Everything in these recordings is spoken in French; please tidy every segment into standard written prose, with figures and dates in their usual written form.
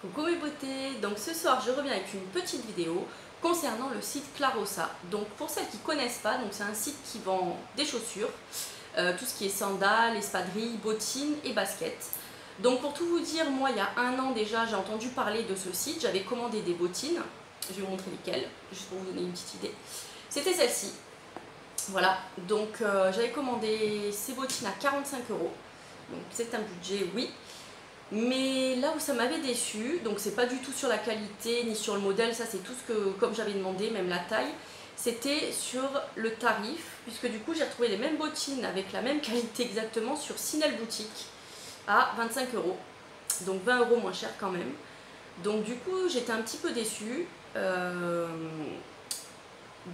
Coucou mes beautés, donc ce soir je reviens avec une petite vidéo concernant le site Clarossa. Donc pour celles qui ne connaissent pas, c'est un site qui vend des chaussures, tout ce qui est sandales, espadrilles, bottines et baskets. Donc pour tout vous dire, moi il y a un an déjà j'ai entendu parler de ce site, j'avais commandé des bottines, je vais vous montrer lesquelles, juste pour vous donner une petite idée. C'était celle-ci, voilà, donc j'avais commandé ces bottines à 45 €, donc c'est un budget oui. Mais là où ça m'avait déçu, donc c'est pas du tout sur la qualité ni sur le modèle, ça c'est tout ce que, comme j'avais demandé, même la taille, c'était sur le tarif, puisque du coup j'ai retrouvé les mêmes bottines avec la même qualité exactement sur Sinel Boutique à 25 €, donc 20 € moins cher quand même. Donc du coup j'étais un petit peu déçue.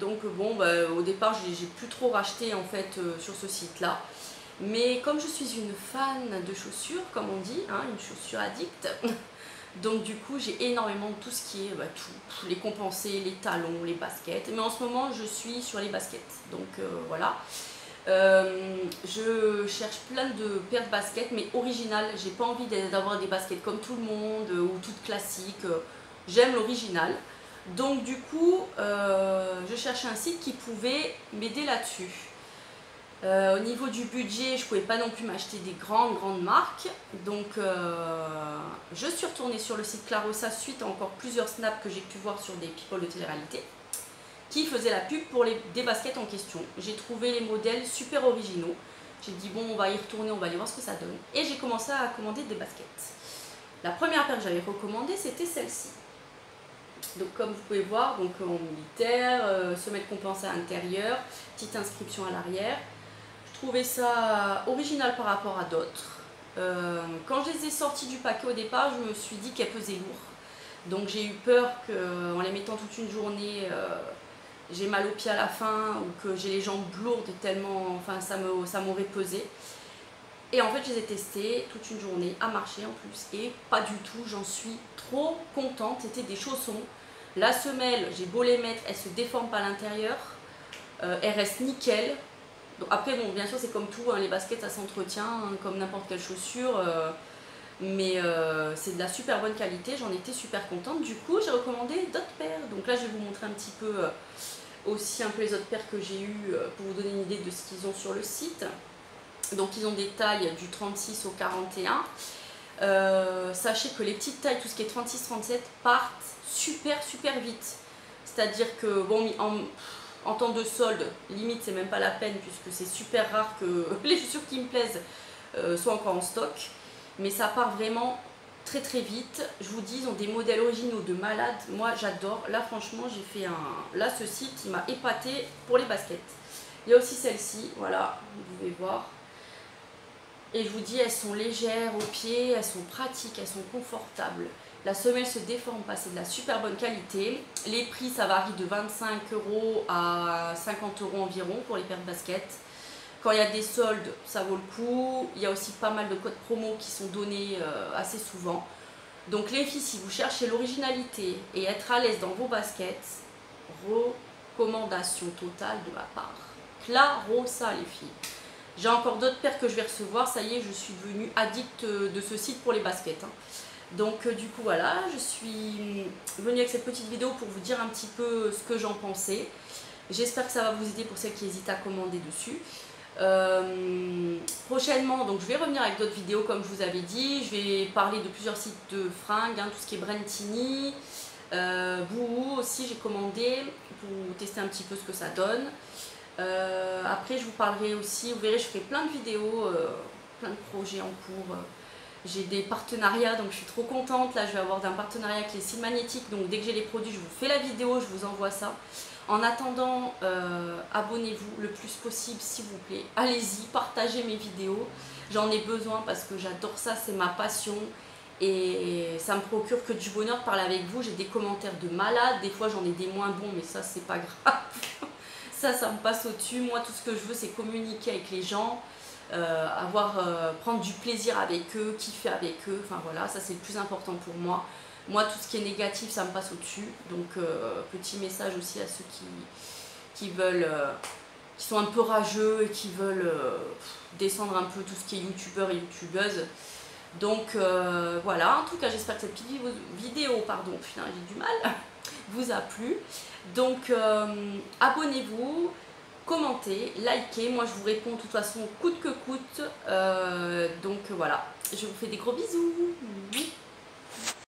Donc bon, au départ j'ai plus trop racheté en fait sur ce site là. Mais comme je suis une fan de chaussures, comme on dit, hein, une chaussure addict, donc du coup j'ai énormément de tout ce qui est tout, les compensés, les talons, les baskets. Mais en ce moment je suis sur les baskets, donc voilà. Je cherche plein de paires de baskets, mais originales. J'ai pas envie d'avoir des baskets comme tout le monde ou toutes classiques. J'aime l'original. Donc du coup, je cherchais un site qui pouvait m'aider là-dessus. Au niveau du budget, je ne pouvais pas non plus m'acheter des grandes marques. Donc je suis retournée sur le site Clarossa suite à encore plusieurs snaps que j'ai pu voir sur des people de télé-réalité qui faisaient la pub pour des baskets en question. J'ai trouvé les modèles super originaux. J'ai dit bon, on va y retourner, on va aller voir ce que ça donne. Et j'ai commencé à commander des baskets. La première paire que j'avais recommandée, c'était celle-ci. Donc comme vous pouvez voir, donc en militaire, semelle compensée à l'intérieur, petite inscription à l'arrière. Je trouvais ça original par rapport à d'autres. Quand je les ai sortis du paquet au départ, je me suis dit qu'elles pesaient lourd. Donc j'ai eu peur qu'en les mettant toute une journée, j'ai mal aux pieds à la fin ou que j'ai les jambes lourdes tellement, enfin ça m'aurait pesé. Et en fait je les ai testées toute une journée à marcher en plus et pas du tout, j'en suis trop contente. C'était des chaussons. La semelle, j'ai beau les mettre, elle se déforme pas à l'intérieur, elle reste nickel. Donc après bon, bien sûr c'est comme tout, hein, les baskets ça s'entretient hein, comme n'importe quelle chaussure, mais c'est de la super bonne qualité, j'en étais super contente. Du coup j'ai recommandé d'autres paires, donc là je vais vous montrer un petit peu aussi un peu les autres paires que j'ai eues pour vous donner une idée de ce qu'ils ont sur le site. Donc ils ont des tailles du 36 au 41. Sachez que les petites tailles, tout ce qui est 36-37 partent super vite, c'est à dire que bon, en temps de solde, limite c'est même pas la peine puisque c'est super rare que les chaussures qui me plaisent soient encore en stock. Mais ça part vraiment très vite. Je vous dis, ils ont des modèles originaux de malades. Moi j'adore. Là franchement j'ai fait un... Là ce site il m'a épaté pour les baskets. Il y a aussi celle-ci, voilà, vous pouvez voir. Et je vous dis, elles sont légères aux pieds, elles sont pratiques, elles sont confortables. La semelle se déforme pas, c'est de la super bonne qualité. Les prix, ça varie de 25 € à 50 € environ pour les paires de baskets. Quand il y a des soldes, ça vaut le coup. Il y a aussi pas mal de codes promo qui sont donnés assez souvent. Donc les filles, si vous cherchez l'originalité et être à l'aise dans vos baskets, recommandation totale de ma part. Clarossa les filles. J'ai encore d'autres paires que je vais recevoir, ça y est, je suis devenue addict de ce site pour les baskets. Hein. Donc du coup voilà, je suis venue avec cette petite vidéo pour vous dire un petit peu ce que j'en pensais. J'espère que ça va vous aider pour celles qui hésitent à commander dessus. Prochainement, donc je vais revenir avec d'autres vidéos comme je vous avais dit. Je vais parler de plusieurs sites de fringues, hein, tout ce qui est Brentini, Bouhou aussi j'ai commandé pour tester un petit peu ce que ça donne. Après je vous parlerai aussi, vous verrez je ferai plein de vidéos, plein de projets en cours. J'ai des partenariats donc je suis trop contente. Là je vais avoir un partenariat avec les cils magnétiques, donc dès que j'ai les produits je vous fais la vidéo, je vous envoie ça. En attendant, abonnez-vous le plus possible s'il vous plaît. Allez-y, partagez mes vidéos. J'en ai besoin parce que j'adore ça, c'est ma passion. Et ça me procure que du bonheur de parler avec vous. J'ai des commentaires de malades, des fois j'en ai des moins bons, mais ça c'est pas grave. Ça me passe au-dessus. Moi tout ce que je veux c'est communiquer avec les gens, prendre du plaisir avec eux, kiffer avec eux. Enfin voilà, ça c'est le plus important pour moi. Moi, tout ce qui est négatif, ça me passe au-dessus. Donc, petit message aussi à ceux qui veulent, qui sont un peu rageux et qui veulent descendre un peu tout ce qui est youtubeur et youtubeuse. Donc voilà, en tout cas j'espère que cette petite vidéo, pardon, putain j'ai du mal, vous a plu. Donc abonnez-vous, commentez, likez, moi je vous réponds de toute façon coûte que coûte. Donc voilà, je vous fais des gros bisous.